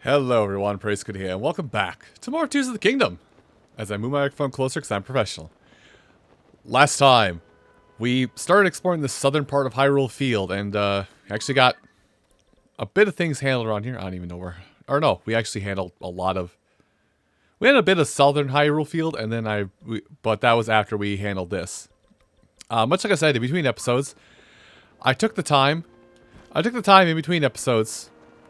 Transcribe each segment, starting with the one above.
Hello everyone, Praise Good here, and welcome back to more Tears of the Kingdom. As I move my microphone closer because I'm professional. Last time, we started exploring the southern part of Hyrule Field, and actually got a bit of things handled around here. I don't even know where, or no, we actually handled a lot of, we had a bit of southern Hyrule Field, and then but that was after we handled this. Much like I said, in between episodes, I took the time in between episodes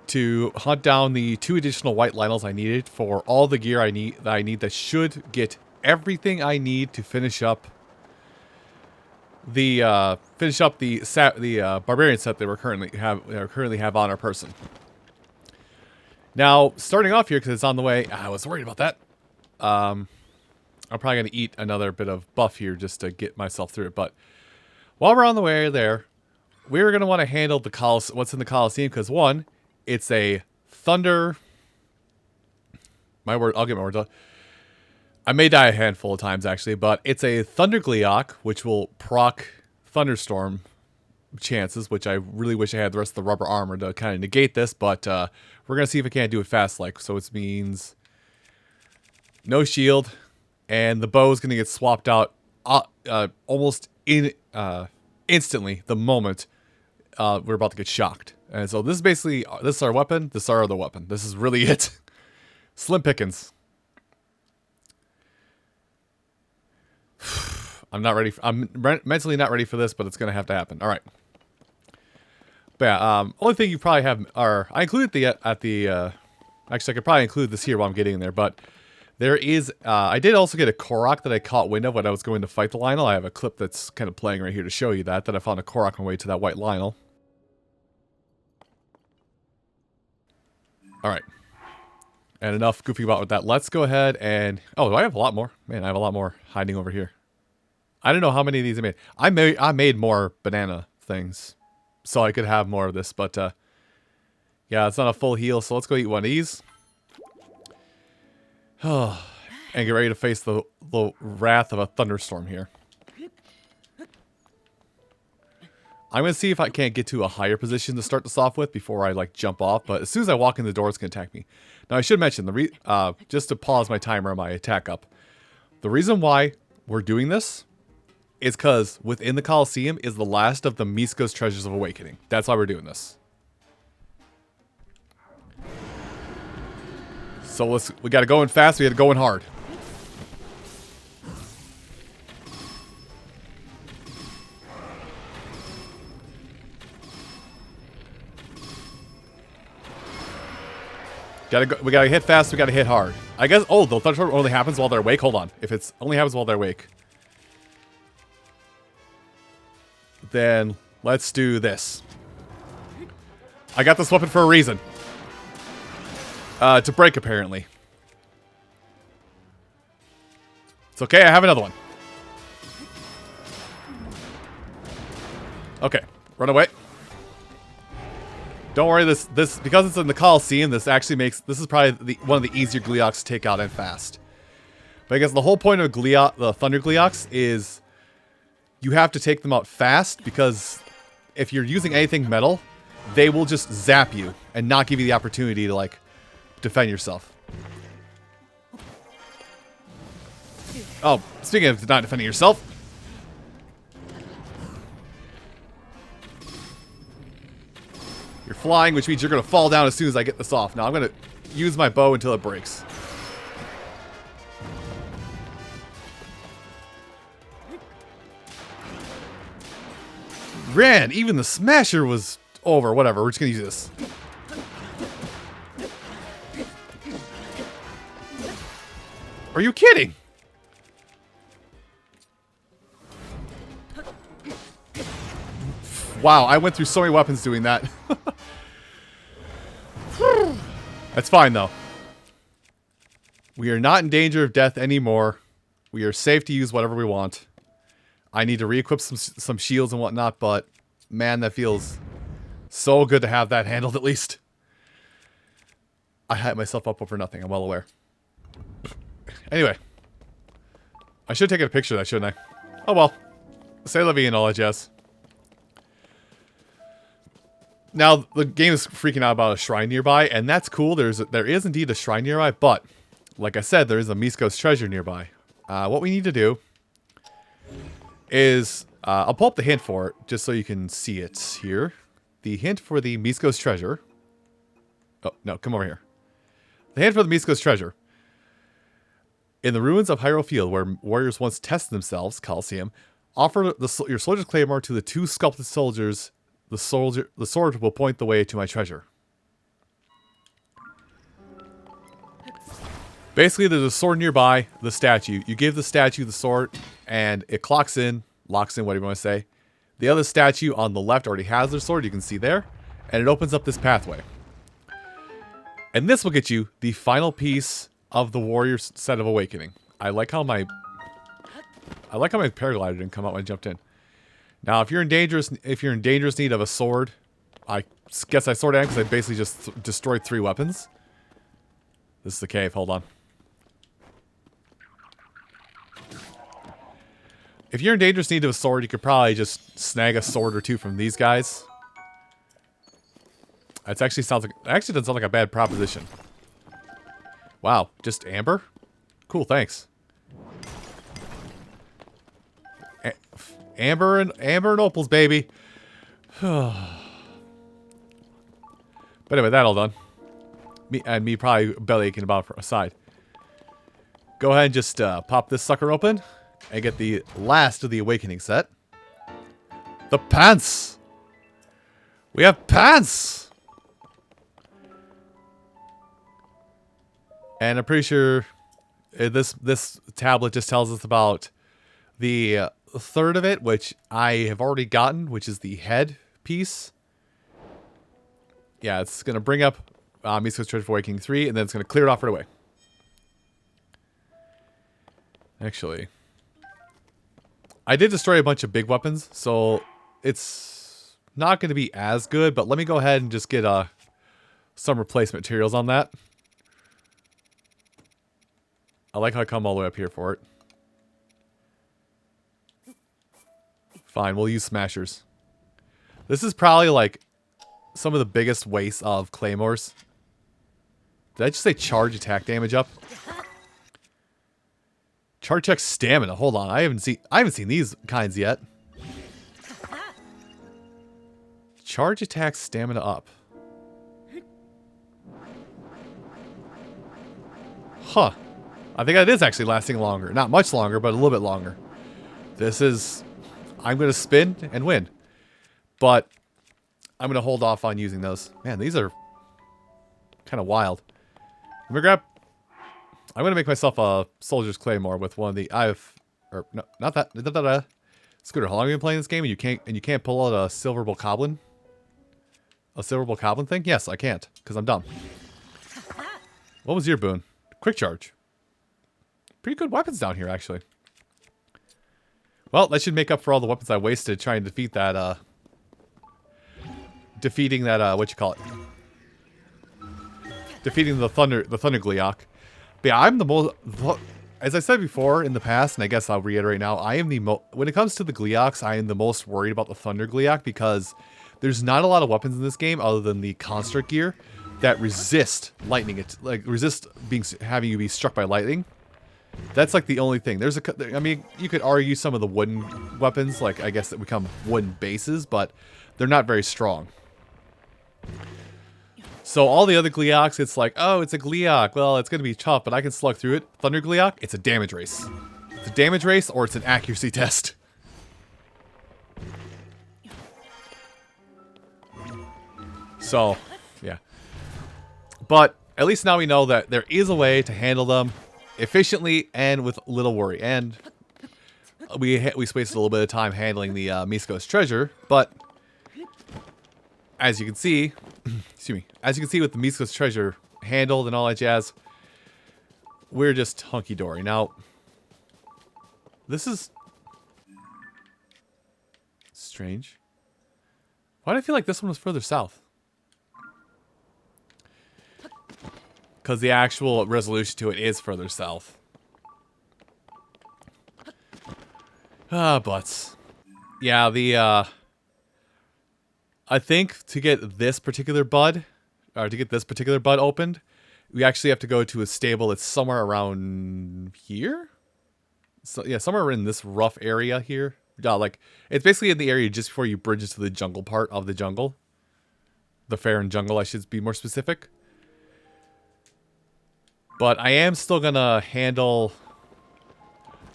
to hunt down the 2 additional white Lynels I needed for all the gear I need that should get everything I need to finish up the barbarian set that we currently have on our person. Now, starting off here because it's on the way, I was worried about that. I'm probably gonna eat another bit of buff here just to get myself through it. But while we're on the way there, we're gonna want to handle the what's in the Colosseum because one, it's a thunder. I'll get my words out. I may die a handful of times actually, but it's a thunder Gleeok'd, which will proc thunderstorm chances, which I really wish I had the rest of the rubber armor to kind of negate this, but we're gonna see if I can't do it fast like. So it means no shield, and the bow is gonna get swapped out almost instantly the moment we're about to get shocked. And so this is basically, this is our weapon, this is our other weapon. This is really it. Slim pickings. I'm not ready. I'm mentally not ready for this, but it's going to have to happen. All right. But yeah, only thing you probably have are, I included actually I could probably include this here while I'm getting in there, but there is, I did also get a Korok that I caught wind of when I was going to fight the Lynel. I have a clip that's kind of playing right here to show you that I found a Korok on my way to that white Lynel. Alright. And enough goofing about with that. Let's go ahead and... Oh, I have a lot more. Man, I have a lot more hiding over here. I don't know how many of these I made. I made more banana things. So I could have more of this, but... yeah, it's not a full heal, so let's go eat one of these. And get ready to face the wrath of a thunderstorm here. I'm going to see if I can't get to a higher position to start this off with before I, like, jump off. But as soon as I walk in the door, it's going to attack me. Now, I should mention, just to pause my timer on my attack up. The reason why we're doing this is because within the Colosseum is the last of the Misko's Treasures of Awakening. That's why we're doing this. So we got to go in fast, we got to go in hard. We gotta hit fast, we gotta hit hard. I guess, oh, the thunderstorm only happens while they're awake? Hold on. If it's only happens while they're awake, then let's do this. I got this weapon for a reason. To break, apparently. It's okay, I have another one. Okay, run away. Don't worry, this because it's in the Colosseum, this actually makes, this is probably one of the easier Gleeok'ds to take out and fast. But I guess the whole point of the Thunder Gleeok'ds is you have to take them out fast, because if you're using anything metal, they will just zap you and not give you the opportunity to, like, defend yourself. Oh, speaking of not defending yourself. You're flying, which means you're going to fall down as soon as I get this off. Now I'm going to use my bow until it breaks. Ran, even the smasher was over. Whatever, we're just going to use this. Are you kidding? Wow, I went through so many weapons doing that. That's fine, though. We are not in danger of death anymore. We are safe to use whatever we want. I need to re-equip some shields and whatnot, but man, that feels so good to have that handled at least. I hyped myself up over nothing, I'm well aware. Anyway. I should have taken a picture of that, shouldn't I? Oh well. Say la vie and all that jazz. Now, the game is freaking out about a shrine nearby, and that's cool. There is indeed a shrine nearby, but like I said, there is a Misko's treasure nearby. What we need to do is, I'll pull up the hint for it, just so you can see it here. The hint for the Misko's treasure. Oh, no, come over here. The hint for the Misko's treasure. In the ruins of Hyrule Field, where warriors once tested themselves, Colosseum, offer your soldier's claymore to the 2 sculpted soldiers. The sword will point the way to my treasure. Basically, there's a sword nearby the statue. You give the statue the sword, and it locks in, whatever you want to say. The other statue on the left already has their sword, you can see there, and it opens up this pathway. And this will get you the final piece of the warrior's set of awakening. I like how my paraglider didn't come out when I jumped in. Now, if you're in dangerous need of a sword, I guess I sort of am because I basically just destroyed 3 weapons. This is the cave. Hold on. If you're in dangerous need of a sword, you could probably just snag a sword or 2 from these guys. It actually doesn't sound like a bad proposition. Wow, just amber? Cool, thanks. Amber and opals, baby. But anyway, that all done. Me probably belly aching about for a side. Go ahead and just pop this sucker open and get the last of the awakening set. The pants. We have pants. And I'm pretty sure this tablet just tells us about the third of it, which I have already gotten, which is the head piece. Yeah, it's going to bring up Misko's Treasure for Awakening 3, and then it's going to clear it off right away. Actually, I did destroy a bunch of big weapons, so it's not going to be as good, but let me go ahead and just get some replacement materials on that. I like how I come all the way up here for it. Fine, we'll use smashers. This is probably like some of the biggest wastes of claymores. Did I just say charge attack damage up? Charge check stamina. Hold on, I haven't seen these kinds yet. Charge attack stamina up. Huh. I think that is actually lasting longer. Not much longer, but a little bit longer. This is... I'm going to spin and win. But I'm going to hold off on using those. Man, these are kind of wild. Let me grab... I'm going to make myself a Soldier's Claymore with one of the... Or, no, not that... Scooter, how long have you been playing this game and you can't pull out a Silver Bokoblin? A Silver Bokoblin thing? Yes, I can't, because I'm dumb. What was your boon? Quick Charge. Pretty good weapons down here, actually. Well, that should make up for all the weapons I wasted trying to defeat that, defeating that, what you call it? Defeating the Thunder Gleeok'd. But yeah, I'm the most... As I said before in the past, and I guess I'll reiterate now, I am the when it comes to the Gleeok'ds, I am the most worried about the Thunder Gleeok'd because there's not a lot of weapons in this game other than the construct gear that resist lightning. It's like resist having you be struck by lightning. That's like the only thing. I mean, you could argue some of the wooden weapons, like I guess that become wooden bases, but they're not very strong. So all the other Gleeok'ds, it's like, oh, it's a Gleeok'd. Well, it's going to be tough, but I can slug through it. Thunder Gleeok'd, it's a damage race. It's a damage race or it's an accuracy test. So, yeah. But at least now we know that there is a way to handle them efficiently and with little worry. And we wasted a little bit of time handling the Misko's treasure, but as you can see, excuse me, as you can see with the Misko's treasure handled and all that jazz, we're just hunky-dory. Now, this is strange. Why do I feel like this one was further south? Because the actual resolution to it is further south. But yeah, the I think to get this particular bud, or to get this particular bud opened, we actually have to go to a stable that's somewhere around here. So yeah, somewhere in this rough area here. Like it's basically in the area just before you bridge into the jungle part of the jungle. The fair and jungle, I should be more specific. But I am still gonna handle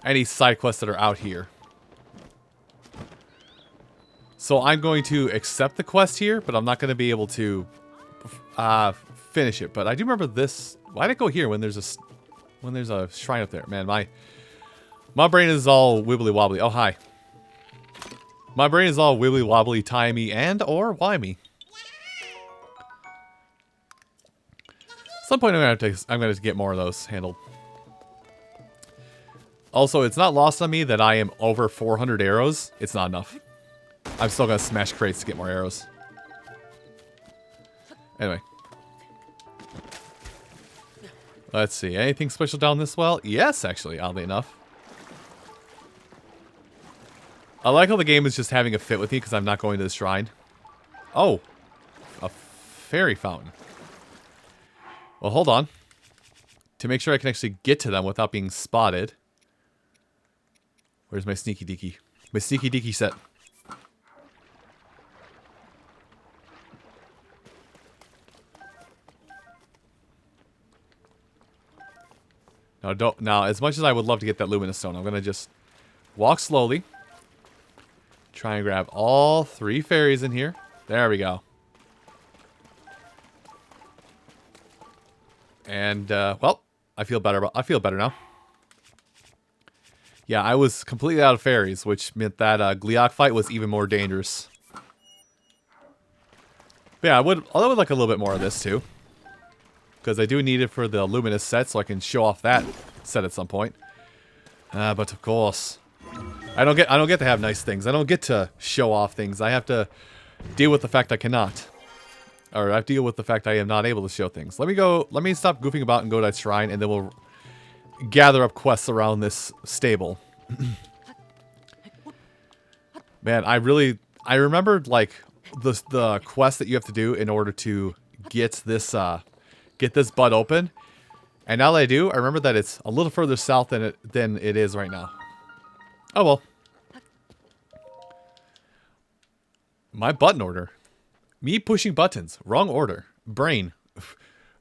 any side quests that are out here. So I'm going to accept the quest here, but I'm not going to be able to finish it. But I do remember this. Why did it go here when there's a shrine up there? Man, my brain is all wibbly wobbly. Oh, hi. My brain is all wibbly wobbly, timey, and or wimey. At some point I'm gonna get more of those handled. Also, it's not lost on me that I am over 400 arrows. It's not enough. I'm still gonna smash crates to get more arrows. Anyway. Let's see. Anything special down this well? Yes, actually, oddly enough. I like how the game is just having a fit with me because I'm not going to the shrine. Oh. A fairy fountain. Well, hold on. To make sure I can actually get to them without being spotted. Where's my sneaky deaky? My sneaky deaky set. Now, as much as I would love to get that luminous stone, I'm going to just walk slowly. Try and grab all 3 fairies in here. There we go. And, well, I feel better now. Yeah, I was completely out of fairies, which meant that Gleeok'd fight was even more dangerous. But yeah, I would like a little bit more of this too. Because I do need it for the luminous set, so I can show off that set at some point. But of course, I don't get to have nice things. I don't get to show off things. I have to deal with the fact I cannot, or I have to deal with the fact I am not able to show things. Let me stop goofing about and go to that shrine, and then we'll gather up quests around this stable. Man, I remembered like the quest that you have to do in order to get this bud open. And now that I do, I remember that it's a little further south than it is right now. Oh well. My button order. Me pushing buttons. Wrong order. Brain.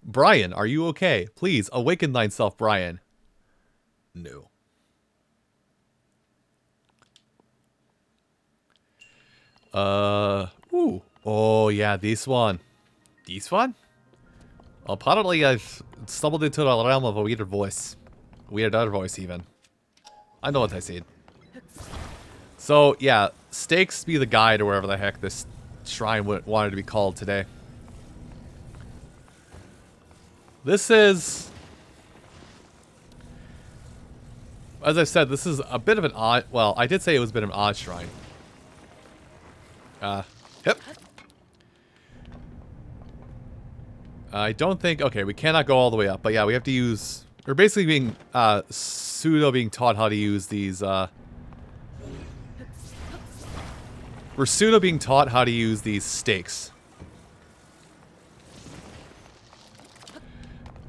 Brian, are you okay? Please, awaken thyself, Brian. No. Ooh. Oh, yeah, this one. This one? Apparently, I've stumbled into the realm of a weird voice. Weirder voice, even. I know what I said. So, yeah, Stakes be the guide, or whatever the heck this shrine wanted to be called today. This is... As I said, this is a bit of an odd... Well, I did say it was a bit of an odd shrine. Yep. I don't think... Okay, we cannot go all the way up. But yeah, we have to use... We're basically being... pseudo being taught how to use these... We're pseudo being taught how to use these stakes.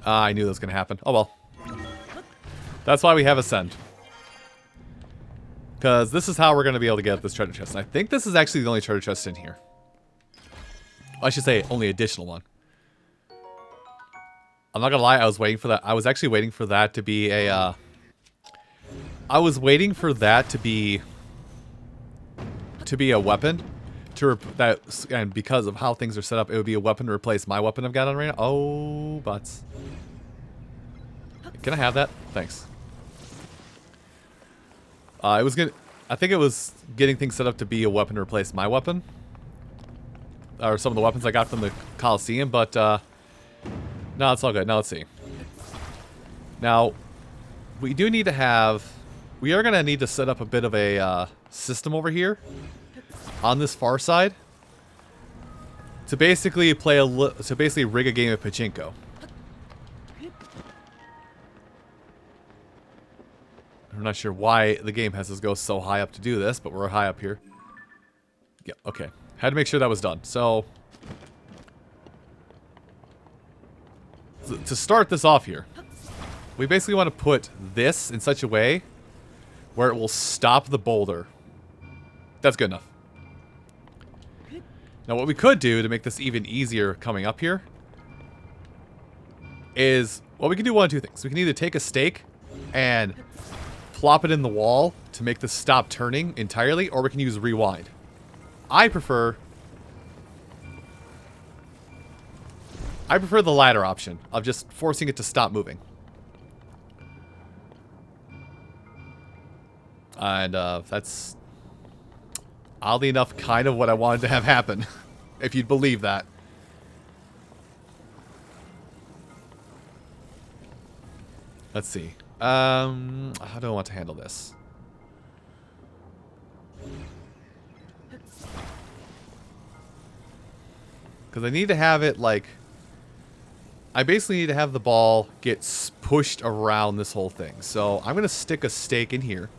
I knew that was going to happen. Oh well. That's why we have Ascend. Because this is how we're going to be able to get this treasure chest. And I think this is actually the only treasure chest in here. I should say, only additional one. I'm not going to lie, I was waiting for that. I was actually waiting for that to be a... I was waiting for that to be a weapon. And because of how things are set up, it would be a weapon to replace my weapon I've got on right now. Oh, butts. Can I have that? Thanks. I think it was getting things set up to be a weapon to replace my weapon. Or some of the weapons I got from the Coliseum, but no, it's all good. Now let's see. Now, we do need to have... We are going to need to set up a bit of a system over here on this far side to basically rig a game of pachinko. I'm not sure why the game has us go so high up to do this, but we're high up here. Yeah, okay. Had to make sure that was done. So, to start this off here, we basically want to put this in such a way where it will stop the boulder. That's good enough. Now what we could do to make this even easier coming up here is, well, we can do one of two things. We can either take a stake and plop it in the wall to make this stop turning entirely, or we can use rewind. I prefer the latter option of just forcing it to stop moving. And that's, oddly enough, kind of what I wanted to have happen, if you'd believe that. Let's see. How do I want to handle this? Because I need to have it, like... I basically need to have the ball get pushed around this whole thing. So I'm going to stick a stake in here.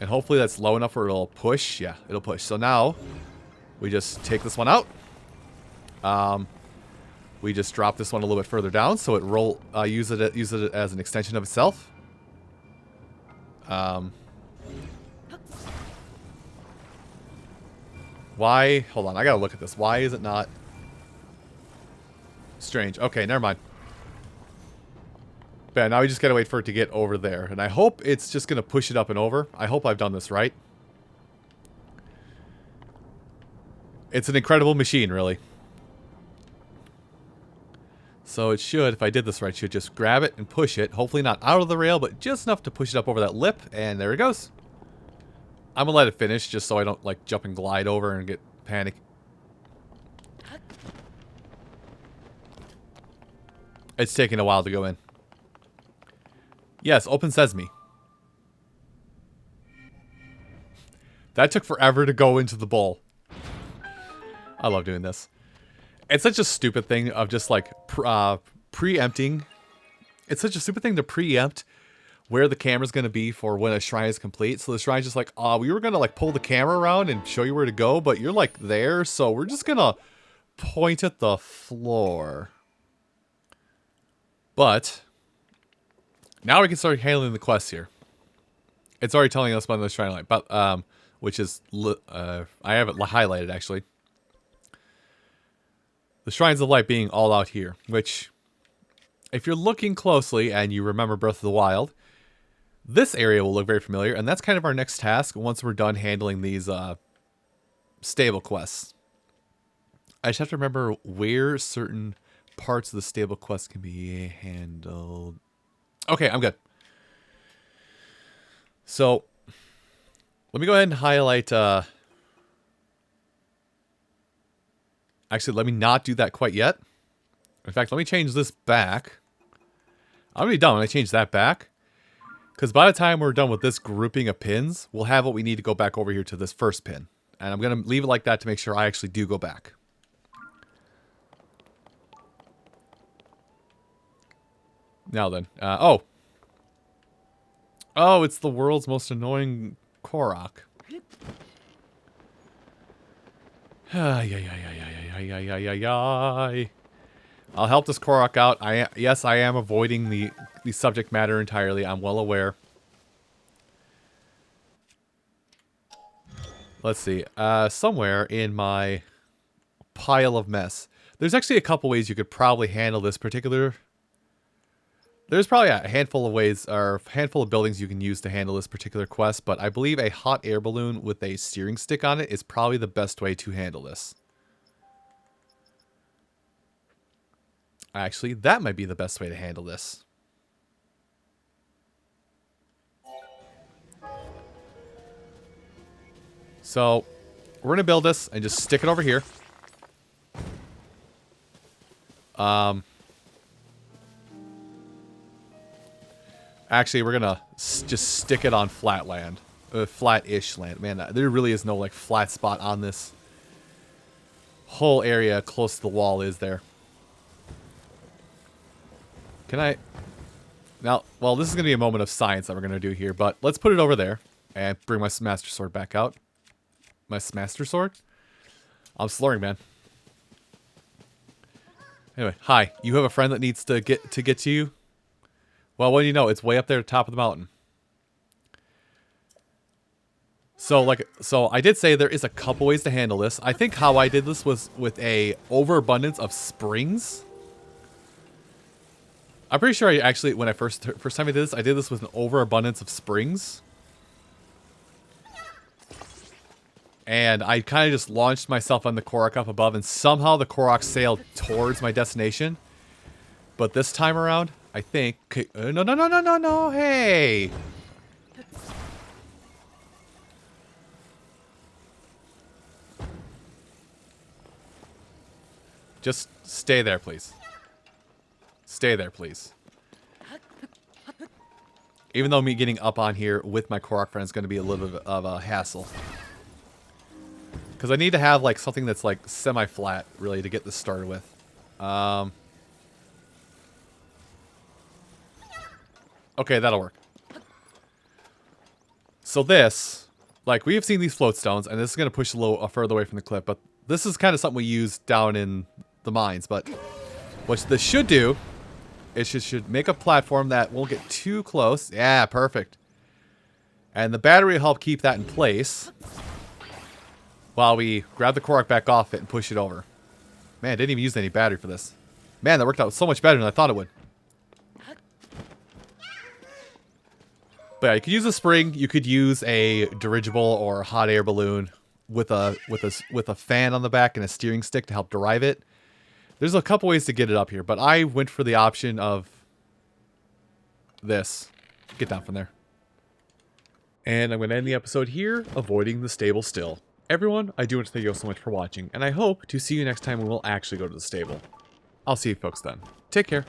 And hopefully that's low enough where it'll push. Yeah, it'll push. So now, we just take this one out. We just drop this one a little bit further down, so it use it as an extension of itself. Why? Hold on, I gotta look at this. Why is it not? Strange. Okay, never mind. But now we just gotta wait for it to get over there. And I hope it's just gonna push it up and over. I hope I've done this right. It's an incredible machine, really. So it should, if I did this right, should just grab it and push it. Hopefully not out of the rail, but just enough to push it up over that lip. And there it goes. I'm gonna let it finish just so I don't like jump and glide over and get panic. It's taking a while to go in. Yes, open sesame. That took forever to go into the bowl. I love doing this. It's such a stupid thing of just like preempting. It's such a stupid thing to preempt where the camera's going to be for when a shrine is complete. So the shrine's just like, oh, we were going to like pull the camera around and show you where to go, but you're like there. So we're just going to point at the floor. But now we can start handling the quests here. It's already telling us about the shrine light, but which is I have it highlighted actually. The Shrines of Light being all out here, which, if you're looking closely and you remember Breath of the Wild, this area will look very familiar, and that's kind of our next task once we're done handling these stable quests. I just have to remember where certain parts of the stable quests can be handled. Okay, I'm good. So, let me go ahead and highlight... Actually, let me not do that quite yet. In fact, let me change this back. I'm going to be done when I change that back. Because by the time we're done with this grouping of pins, we'll have what we need to go back over here to this first pin. And I'm going to leave it like that to make sure I actually do go back. Now then. Oh, it's the world's most annoying Korok. I'll help this Korok out. Yes, I am avoiding the subject matter entirely. I'm well aware. Let's see. Somewhere in my pile of mess. There's actually a couple ways you could probably handle this particular... There's probably a handful of ways, or a handful of buildings you can use to handle this particular quest, but I believe a hot air balloon with a steering stick on it is probably the best way to handle this. Actually, that might be the best way to handle this. So, we're going to build this and just stick it over here. Actually, we're gonna just stick it on flat land. Flat-ish land. Man, there really is no, like, flat spot on this whole area close to the wall, is there? Can I... Now, well, this is gonna be a moment of science that we're gonna do here, but let's put it over there and bring my Master Sword back out. master sword. I'm slurring, man. Anyway, hi. You have a friend that needs to get to you? Well, what do you know? It's way up there at the top of the mountain. So I did say there is a couple ways to handle this. I think how I did this was with a overabundance of springs. I'm pretty sure I actually, when I first time I did this with an overabundance of springs. And I kind of just launched myself on the Korok up above, and somehow the Korok sailed towards my destination. But this time around, I think... No, hey! Just stay there, please. Stay there, please. Even though me getting up on here with my Korok friend is going to be a little bit of a hassle. Because I need to have like something that's like semi-flat, really, to get this started with. Okay, that'll work. So this, like, we have seen these float stones, and this is going to push a little further away from the cliff, but this is kind of something we use down in the mines. But what this should do is should make a platform that won't get too close. Yeah, perfect. And the battery will help keep that in place while we grab the Korok back off it and push it over. Man, I didn't even use any battery for this. Man, that worked out so much better than I thought it would. But yeah, you could use a spring. You could use a dirigible or hot air balloon with a fan on the back and a steering stick to help drive it. There's a couple ways to get it up here, but I went for the option of this. Get down from there. And I'm going to end the episode here, avoiding the stable still. Everyone, I do want to thank you all so much for watching, and I hope to see you next time when we'll actually go to the stable. I'll see you folks then. Take care.